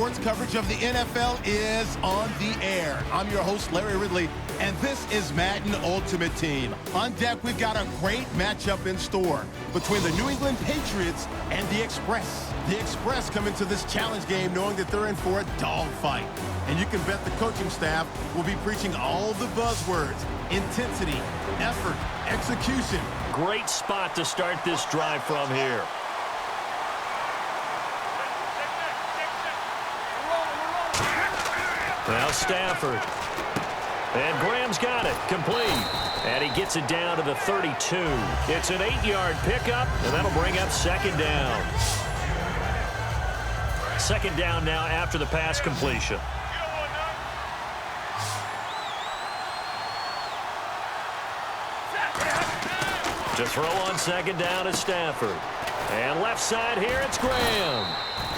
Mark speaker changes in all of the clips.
Speaker 1: sports coverage of the NFL is on the air. I'm your host, Larry Ridley, and this is Madden Ultimate Team. On deck, we've got a great matchup in store between the New England Patriots and the Express. The Express come into this challenge game knowing that they're in for a dogfight. And you can bet the coaching staff will be preaching all the buzzwords: intensity, effort, execution.
Speaker 2: Great spot to start this drive from here. Now Stafford. And Graham's got it. Complete. And he gets it down to the 32. It's an 8-yard pickup, and that'll bring up second down. Second down now after the pass completion. To throw on second down is Stafford. And left side here, it's Graham.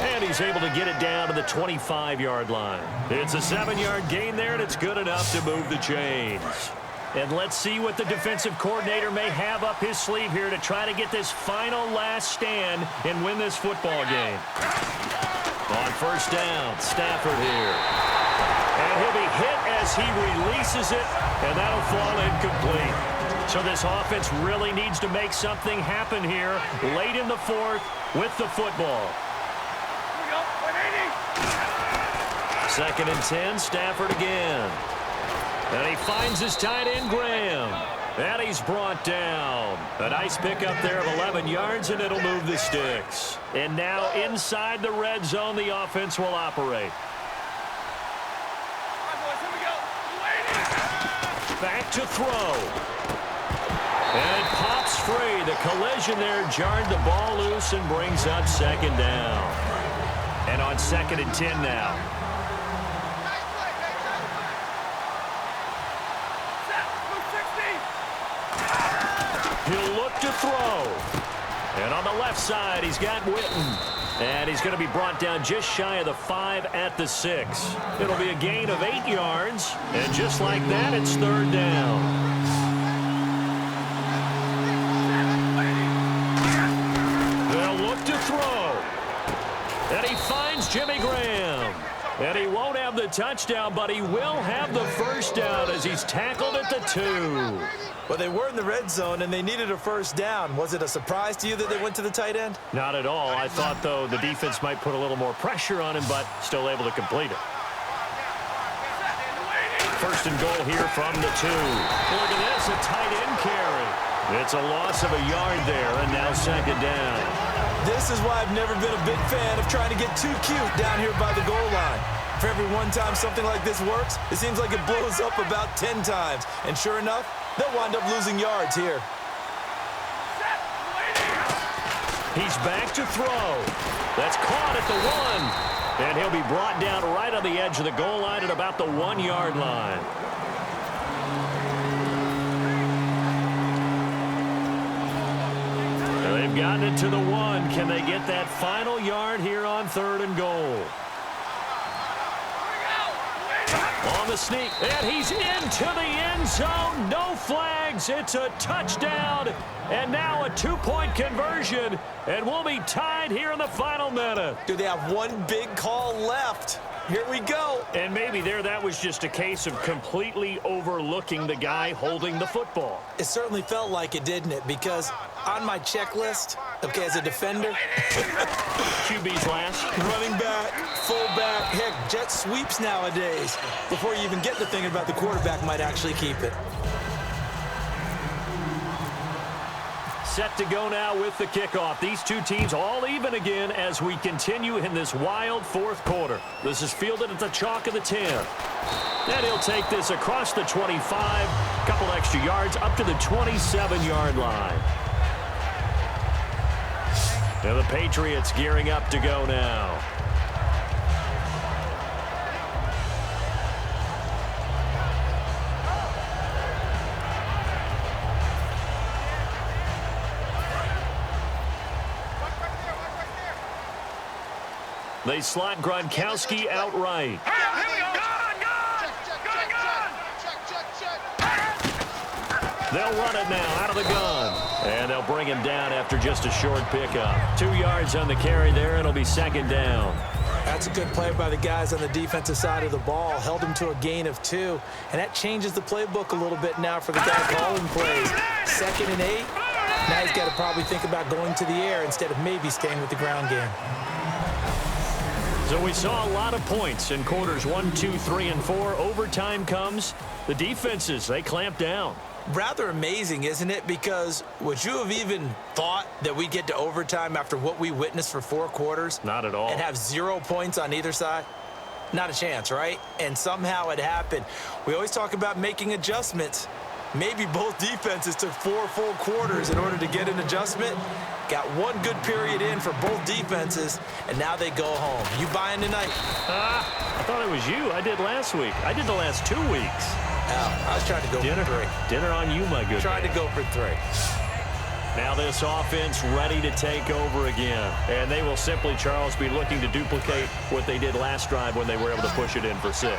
Speaker 2: And he's able to get it down to the 25-yard line. It's a 7-yard gain there, and it's good enough to move the chains. And let's see what the defensive coordinator may have up his sleeve here to try to get this final last stand and win this football game. On first down, Stafford here. And he'll be hit as he releases it, and that'll fall incomplete. So this offense really needs to make something happen here late in the fourth with the football. Second and 10, Stafford again. And he finds his tight end, Graham. And he's brought down. A nice pickup there of 11 yards, and it'll move the sticks. And now inside the red zone, the offense will operate. Back to throw. And it pops free. The collision there jarred the ball loose and brings up second down. And on second and 10 now. He'll look to throw. And on the left side, he's got Witten. And he's going to be brought down just shy of the 5 at the 6. It'll be a gain of 8 yards. And just like that, it's third down. They'll look to throw. And he finds Jimmy Graham. And he won't have the touchdown, but he will have the first down as he's tackled at the 2.
Speaker 3: Well, they were in the red zone, and they needed a first down. Was it a surprise to you that they went to the tight end?
Speaker 2: Not at all. I thought, though, the defense might put a little more pressure on him, but still able to complete it. First and goal here from the 2. Look at this, a tight end carry. It's a loss of a yard there, and now second down.
Speaker 3: This is why I've never been a big fan of trying to get too cute down here by the goal line. For every one time something like this works, it seems like it blows up about 10 times. And sure enough, they'll wind up losing yards here.
Speaker 2: He's back to throw. That's caught at the 1. And he'll be brought down right on the edge of the goal line at about the 1-yard line. They've gotten it to the 1. Can they get that final yard here on third and goal? On the sneak, and he's into the end zone. No flags. It's a touchdown. And now a 2-point conversion. And we'll be tied here in the final minute.
Speaker 3: Do they have one big call left? Here we go.
Speaker 2: And maybe there that was just a case of completely overlooking the guy holding the football.
Speaker 3: It certainly felt like it, didn't it? Because on my checklist, okay, as a defender,
Speaker 2: QB's last.
Speaker 3: running back, fullback, heck, jet sweeps nowadays. Before you even get to thinking about the quarterback might actually keep it.
Speaker 2: Set to go now with the kickoff. These two teams all even again as we continue in this wild fourth quarter. This is fielded at the chalk of the 10. And he'll take this across the 25, couple extra yards up to the 27-yard line. And the Patriots gearing up to go now. They slot Gronkowski outright. They'll run it now out of the gun. And they'll bring him down after just a short pickup. 2 yards on the carry there, and it'll be second down.
Speaker 3: That's a good play by the guys on the defensive side of the ball. Held him to a gain of 2. And that changes the playbook a little bit now for the guy calling plays. 2nd and 8. Now he's got to probably think about going to the air instead of maybe staying with the ground game.
Speaker 2: So we saw a lot of points in quarters 1, 2, 3, and 4. Overtime comes. The defenses, they clamp down.
Speaker 3: Rather amazing, isn't it? Because would you have even thought that we'd get to overtime after what we witnessed for 4 quarters?
Speaker 2: Not at all.
Speaker 3: And have 0 points on either side? Not a chance, right? And somehow it happened. We always talk about making adjustments. Maybe both defenses took 4 full quarters in order to get an adjustment. Got 1 good period in for both defenses, and now they go home. You buying tonight?
Speaker 2: I thought it was you. I did last week. I did the last 2 weeks.
Speaker 3: I was trying to go for 3.
Speaker 2: Dinner on you, my good
Speaker 3: Trying
Speaker 2: man.
Speaker 3: to go for 3.
Speaker 2: Now this offense ready to take over again. And they will simply, Charles, be looking to duplicate what they did last drive when they were able to push it in for 6.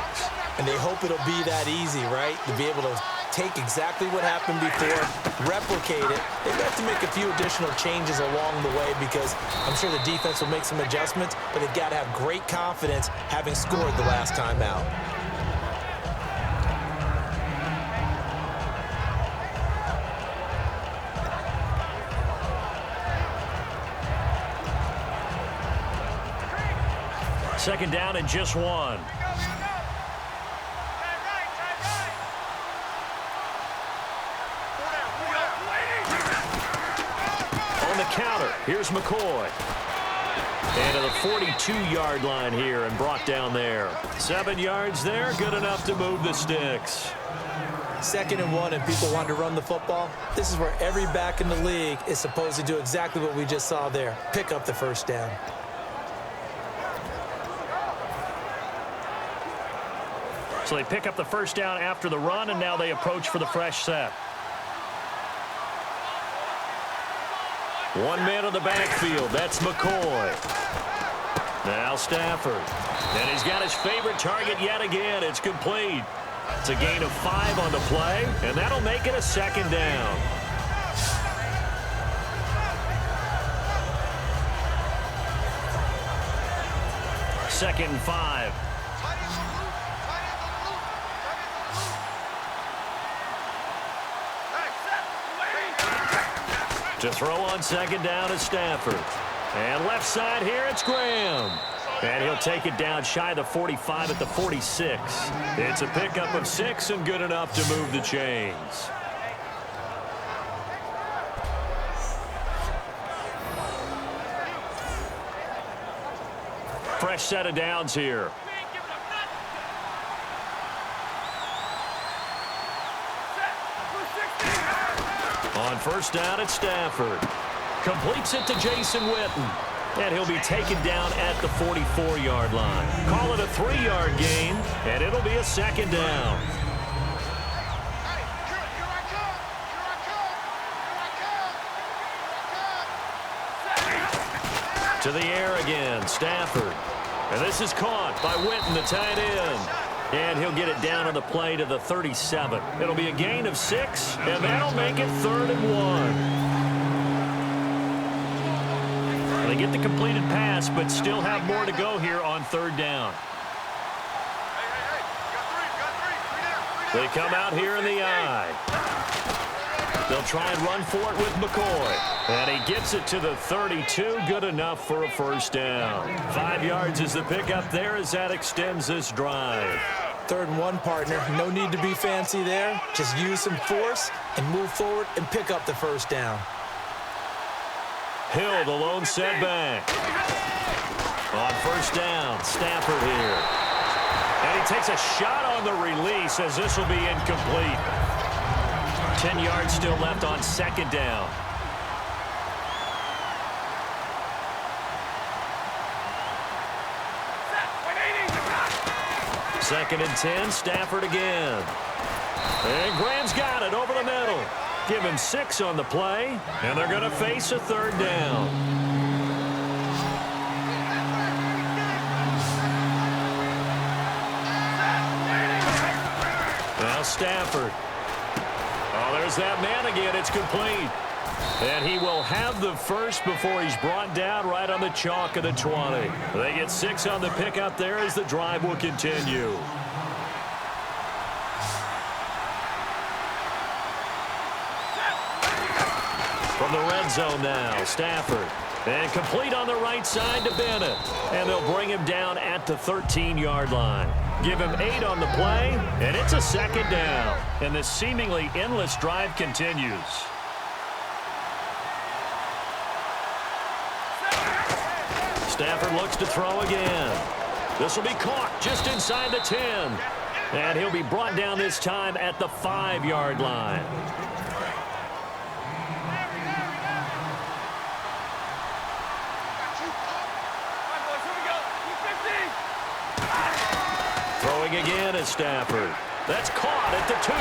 Speaker 3: And they hope it'll be that easy, right? To be able to take exactly what happened before, replicate it. They've got to make a few additional changes along the way because I'm sure the defense will make some adjustments, but they've got to have great confidence having scored the last time out.
Speaker 2: Second down and just 1. On the counter, here's McCoy. And to the 42-yard line here and brought down there. 7 yards there, good enough to move the sticks.
Speaker 3: 2nd and 1 and people want to run the football. This is where every back in the league is supposed to do exactly what we just saw there. Pick up the first down.
Speaker 2: So they pick up the first down after the run, and now they approach for the fresh set. 1 man on the backfield. That's McCoy. Now Stafford. And he's got his favorite target yet again. It's complete. It's a gain of 5 on the play, and that'll make it a 2nd down. Second and 5. To throw on 2nd down is Stafford. And left side here, it's Graham. And he'll take it down shy of the 45 at the 46. It's a pickup of 6 and good enough to move the chains. Fresh set of downs here. On first down, it's Stafford. Completes it to Jason Witten. And he'll be taken down at the 44-yard line. Call it a 3-yard gain, and it'll be a 2nd down. To the air again, Stafford. And this is caught by Witten, the tight end. And he'll get it down on the play to the 37. It'll be a gain of 6, and that'll make it 3rd and 1. They get the completed pass, but still have more to go here on 3rd down. They come out here in the eye. They'll try and run for it with McCoy. And he gets it to the 32. Good enough for a first down. 5 yards is the pickup there as that extends this drive.
Speaker 3: 3rd and 1, partner. No need to be fancy there. Just use some force and move forward and pick up the first down.
Speaker 2: Hill, the lone setback. On first down, Stafford here. And he takes a shot on the release as this will be incomplete. 10 yards still left on 2nd down. Second and 10, Stafford again. And Graham's got it over the middle. Give him 6 on the play, and they're going to face a 3rd down. Now Stafford. Oh, there's that man again. It's complete. And he will have the first before he's brought down right on the chalk of the 20. They get 6 on the pickup there as the drive will continue. From the red zone now, Stafford. And complete on the right side to Bennett. And they'll bring him down at the 13-yard line. Give him 8 on the play, and it's a second down. And this seemingly endless drive continues. Stafford looks to throw again. This will be caught just inside the 10. And he'll be brought down this time at the 5-yard line. Throwing again is Stafford. That's caught at the 2.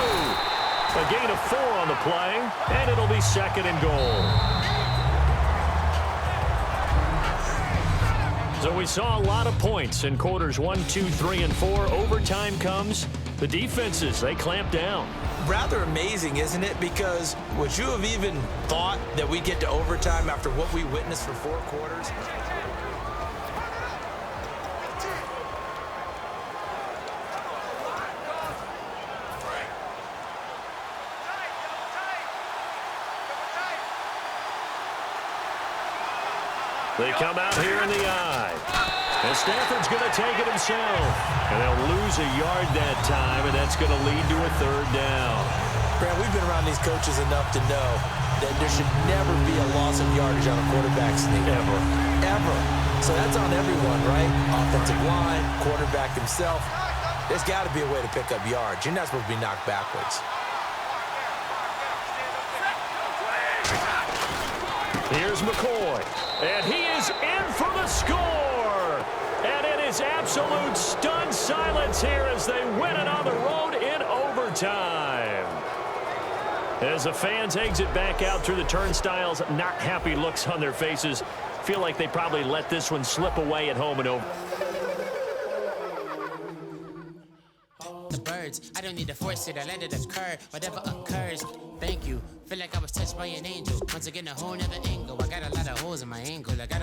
Speaker 2: A gain of 4 on the play, and it'll be second and goal. So we saw a lot of points in quarters 1, 2, 3, and 4. Overtime comes. The defenses, they clamp down.
Speaker 3: Rather amazing, isn't it? Because would you have even thought that we'd get to overtime after what we witnessed for 4 quarters?
Speaker 2: They come out here in the eye. And Stafford's going to take it himself. And they'll lose a yard that time, and that's going to lead to a 3rd down.
Speaker 3: Brad, we've been around these coaches enough to know that there should never be a loss of yardage on a quarterback sneak.
Speaker 2: Ever.
Speaker 3: Ever. So that's on everyone, right? Offensive line, quarterback himself. There's got to be a way to pick up yards. You're not supposed to be knocked backwards.
Speaker 2: Here's McCoy. And he is in for the score. And it is absolute stunned silence here as they win it on the road in overtime. As the fans exit back out through the turnstiles, not happy looks on their faces. Feel like they probably let this one slip away at home and over.
Speaker 4: I don't need to force it, I let it occur. Whatever occurs, thank you. Feel like I was touched by an angel. Once again, a whole nother angle. I got a lot of holes in my angle. I got